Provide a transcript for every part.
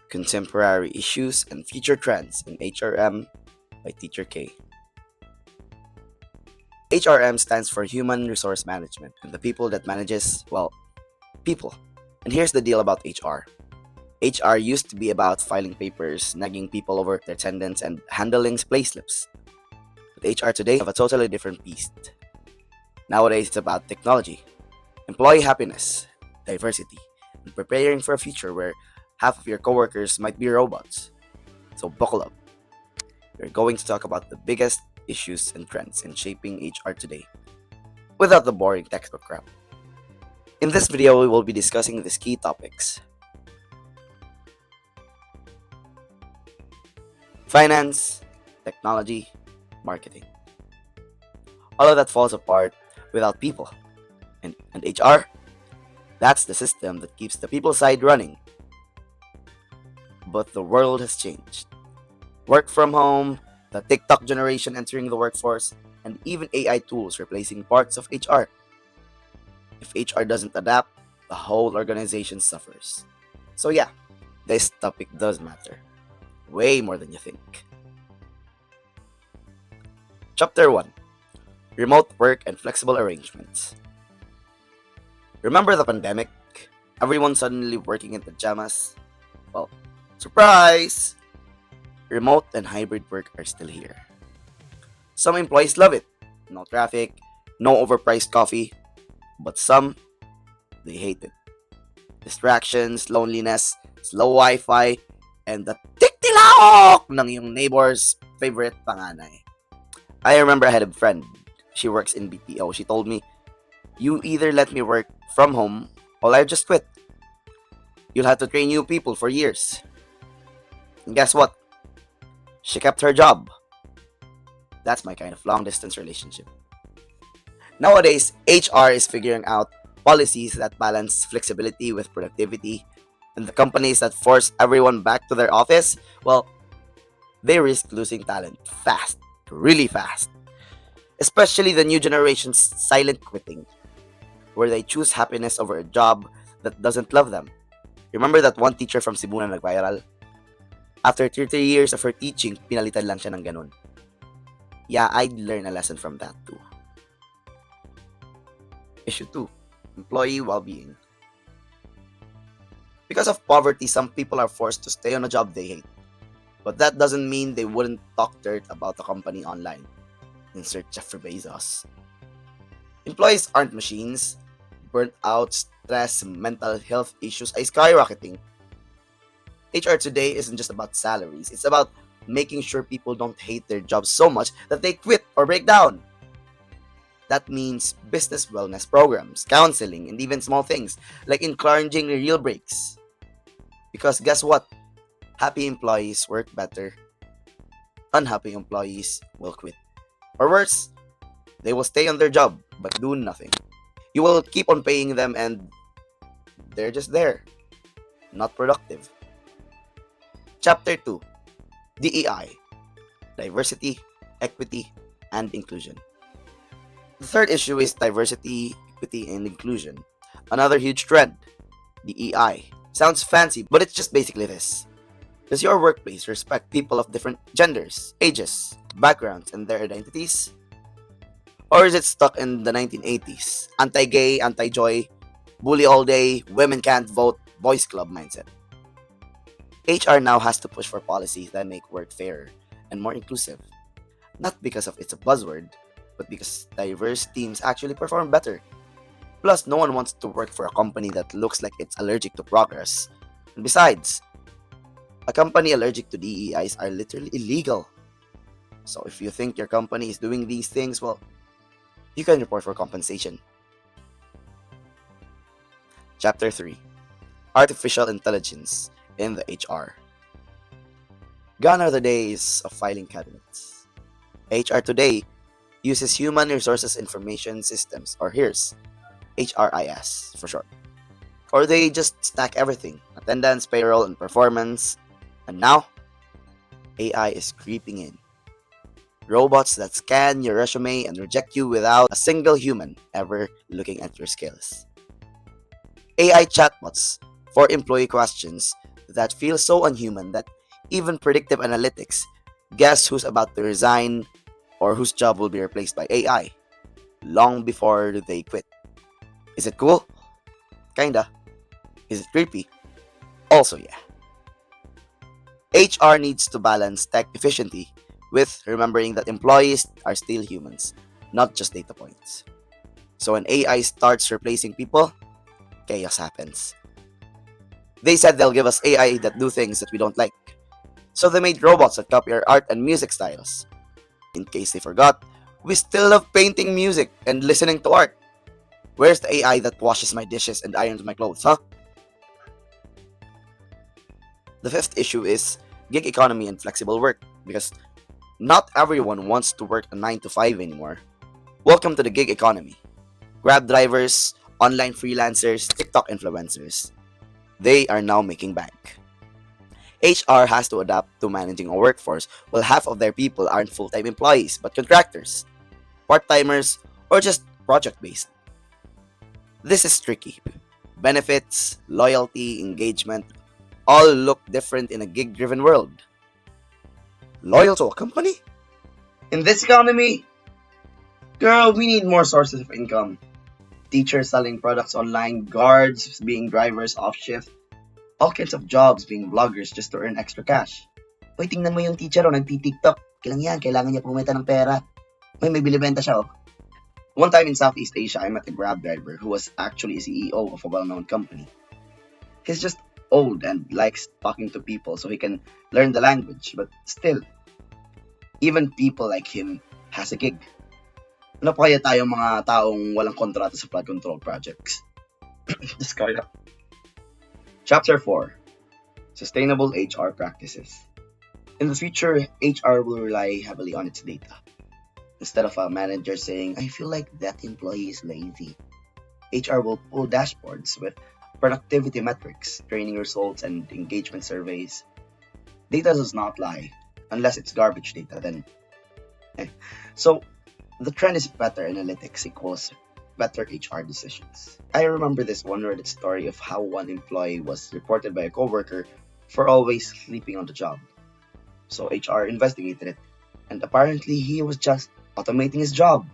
Contemporary Issues and Future Trends in HRM by Teacher K. HRM stands for Human Resource Management, and the people that manages, well, people. And here's the deal about HR. HR used to be about filing papers, nagging people over their attendance, and handling payslips. But HR today have a totally different beast. Nowadays, it's about technology, employee happiness, diversity, and preparing for a future where half of your coworkers might be robots. So buckle up. We're going to talk about the biggest issues and trends in shaping HR today, without the boring textbook crap. In this video, we will be discussing these key topics: finance, technology, marketing. All of that falls apart without people. And HR, that's the system that keeps the people side running. But the world has changed. Work from home, the TikTok generation entering the workforce, and even AI tools replacing parts of HR. If HR doesn't adapt, the whole organization suffers. So yeah, this topic does matter. Way more than you think. Chapter 1: Remote Work and Flexible Arrangements. Remember the pandemic? Everyone suddenly working in pajamas? Well, surprise! Remote and hybrid work are still here. Some employees love it. No traffic, no overpriced coffee. But some, they hate it. Distractions, loneliness, slow Wi-Fi, and the tiktilawok ng yung neighbor's favorite panganay. I remember I had a friend. She works in BPO. She told me, "You either let me work from home or I just quit. You'll have to train new people for years." And guess what? She kept her job. That's my kind of long distance relationship. Nowadays, HR is figuring out policies that balance flexibility with productivity, and the companies that force everyone back to their office, well, they risk losing talent fast, really fast. Especially the new generation's silent quitting, where they choose happiness over a job that doesn't love them. Remember that one teacher from Cebu na nag-viral? After 30 years of her teaching, pinalitan lang siya ng ganun. Yeah, I'd learn a lesson from that too. Issue 2: Employee well-being. Because of poverty, some people are forced to stay on a job they hate. But that doesn't mean they wouldn't talk dirt about the company online. Insert Jeffrey Bezos. Employees aren't machines. Burnt out, stress, mental health issues are skyrocketing. HR today isn't just about salaries. It's about making sure people don't hate their jobs so much that they quit or break down. That means business wellness programs, counseling, and even small things like encouraging real breaks. Because guess what? Happy employees work better. Unhappy employees will quit. Or worse, they will stay on their job but do nothing. You will keep on paying them and they're just there, not productive. Chapter 2: DEI, Diversity, Equity, and Inclusion. The third issue is diversity, equity, and inclusion. Another huge trend, DEI. Sounds fancy, but it's just basically this. Does your workplace respect people of different genders, ages, backgrounds, and their identities? Or is it stuck in the 1980s? Anti-gay, anti-joy, bully all day, women can't vote, boys club mindset. HR now has to push for policies that make work fairer and more inclusive. Not because of it's a buzzword, but because diverse teams actually perform better. Plus, no one wants to work for a company that looks like it's allergic to progress. And besides, a company allergic to DEIs are literally illegal. So if you think your company is doing these things, well, you can report for compensation. Chapter 3: Artificial Intelligence in the HR. Gone are the days of filing cabinets. HR today uses Human Resources Information Systems, or HRS, HRIS for short. Or they just stack everything: attendance, payroll, and performance. And now, AI is creeping in. Robots that scan your resume and reject you without a single human ever looking at your skills. AI chatbots for employee questions that feels so unhuman that even predictive analytics guess who's about to resign or whose job will be replaced by AI long before they quit. Is it cool? Kinda. Is it creepy? Also, yeah. HR needs to balance tech efficiency with remembering that employees are still humans, not just data points. So when AI starts replacing people, chaos happens. They said they'll give us AI that do things that we don't like. So they made robots that copy our art and music styles. In case they forgot, we still love painting music and listening to art. Where's the AI that washes my dishes and irons my clothes, huh? The fifth issue is gig economy and flexible work because not everyone wants to work a 9 to 5 anymore. Welcome to the gig economy. Grab drivers, online freelancers, TikTok influencers. They are now making bank. HR has to adapt to managing a workforce while half of their people aren't full time employees but contractors, part timers, or just project based. This is tricky. Benefits, loyalty, engagement all look different in a gig driven world. Loyal to a company? In this economy, girl, we need more sources of income. Teachers selling products online, guards being drivers off shift, all kinds of jobs being bloggers just to earn extra cash. Hoy, tingnan mo yung teacher o nagti-TikTok. Kailangan niya pumita ng pera. May bilibenta siya oh. One time in Southeast Asia, I met a Grab driver who was actually a CEO of a well-known company. He's just old and likes talking to people so he can learn the language, but still, even people like him has a gig. Ano pa kaya tayong mga taong walang kontrata sa flood control projects? Discard up. Chapter 4. Sustainable HR Practices. In the future, HR will rely heavily on its data. Instead of a manager saying, I feel like that employee is lazy, HR will pull dashboards with productivity metrics, training results, and engagement surveys. Data does not lie, unless it's garbage data, then. So, the trend is better analytics equals better HR decisions. I remember this one Reddit story of how one employee was reported by a coworker for always sleeping on the job. So HR investigated it, and apparently he was just automating his job.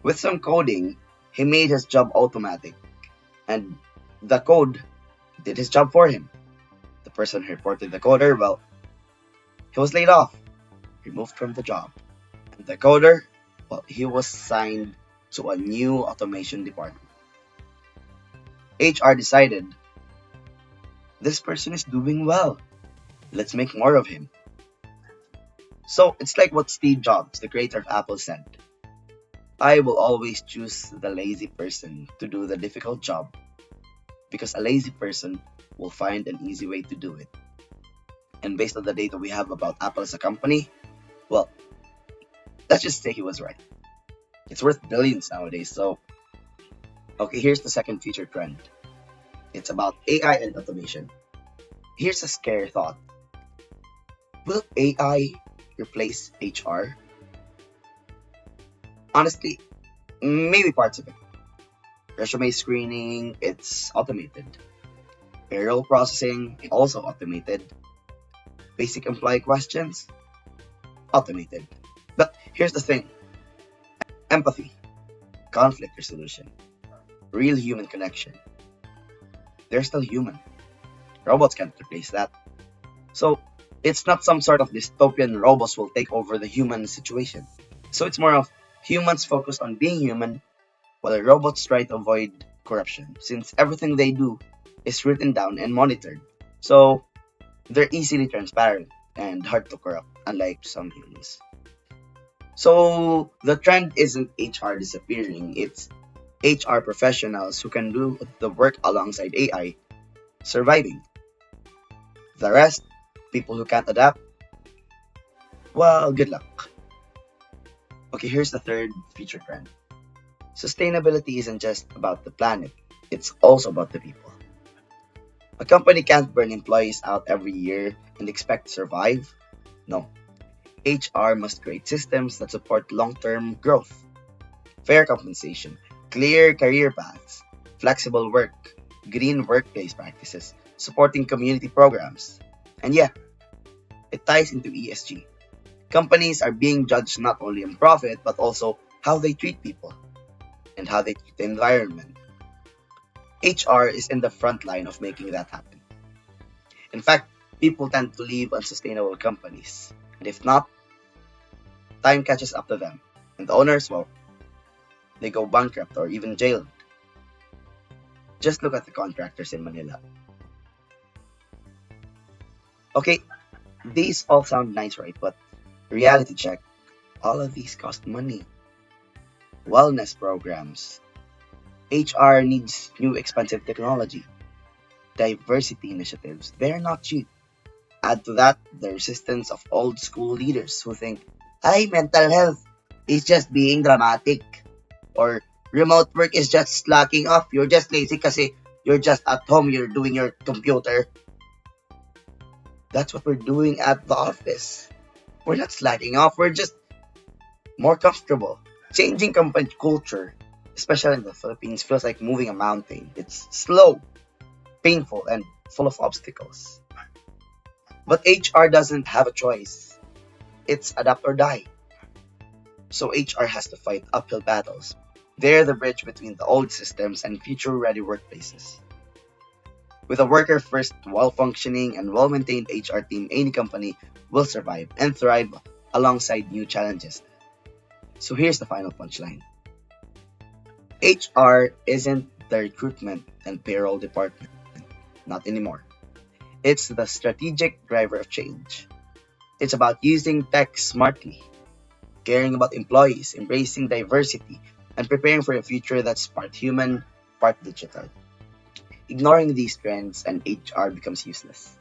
With some coding, he made his job automatic, and the code did his job for him. The person who reported the coder, well, he was laid off, removed from the job. And the coder, well, he was signed to a new automation department. HR decided, this person is doing well. Let's make more of him. So it's like what Steve Jobs, the creator of Apple, said. I will always choose the lazy person to do the difficult job because a lazy person will find an easy way to do it. And based on the data we have about Apple as a company, well, let's just say he was right. It's worth billions nowadays, so... Okay, here's the second future trend. It's about AI and automation. Here's a scary thought. Will AI replace HR? Honestly, maybe parts of it. Resume screening, it's automated. Payroll processing, also automated. Basic employee questions, automated. But here's the thing. Empathy, conflict resolution, real human connection. They're still human. Robots can't replace that. So, it's not some sort of dystopian robots will take over the human situation. So it's more of humans focus on being human, while robots try to avoid corruption, since everything they do is written down and monitored. So, they're easily transparent and hard to corrupt, unlike some humans. So the trend isn't HR disappearing, it's HR professionals who can do the work alongside AI surviving. The rest, people who can't adapt, well, good luck. Okay, here's the third future trend. Sustainability isn't just about the planet, it's also about the people. A company can't burn employees out every year and expect to survive. No. HR must create systems that support long-term growth, fair compensation, clear career paths, flexible work, green workplace practices, supporting community programs. And yeah, it ties into ESG. Companies are being judged not only on profit, but also how they treat people and how they treat the environment. HR is in the front line of making that happen. In fact, people tend to leave unsustainable companies. And if not, time catches up to them. And the owners, well, they go bankrupt or even jailed. Just look at the contractors in Manila. Okay, these all sound nice, right? But reality check, all of these cost money. Wellness programs. HR needs new expensive technology. Diversity initiatives. They're not cheap. Add to that the resistance of old school leaders who think, ay, mental health is just being dramatic. Or remote work is just slacking off. You're just lazy kasi you're just at home, you're doing your computer. That's what we're doing at the office. We're not slacking off, we're just more comfortable. Changing company culture, especially in the Philippines, feels like moving a mountain. It's slow, painful, and full of obstacles. But HR doesn't have a choice. It's adapt or die. So HR has to fight uphill battles. They're the bridge between the old systems and future ready workplaces. With a worker first, well functioning, and well maintained HR team, any company will survive and thrive alongside new challenges. So here's the final punchline: HR isn't the recruitment and payroll department. Not anymore. It's the strategic driver of change. It's about using tech smartly, caring about employees, embracing diversity, and preparing for a future that's part human, part digital. Ignoring these trends and HR becomes useless.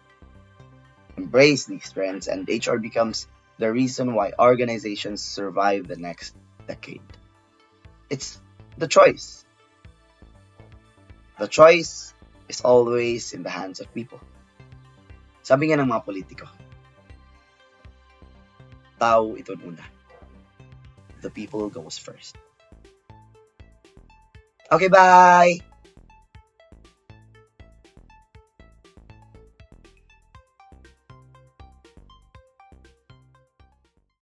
Embrace these trends and HR becomes the reason why organizations survive the next decade. It's the choice. The choice is always in the hands of people. Sabi nga ng mga politiko, tao ito una. The people goes first. Okay, bye!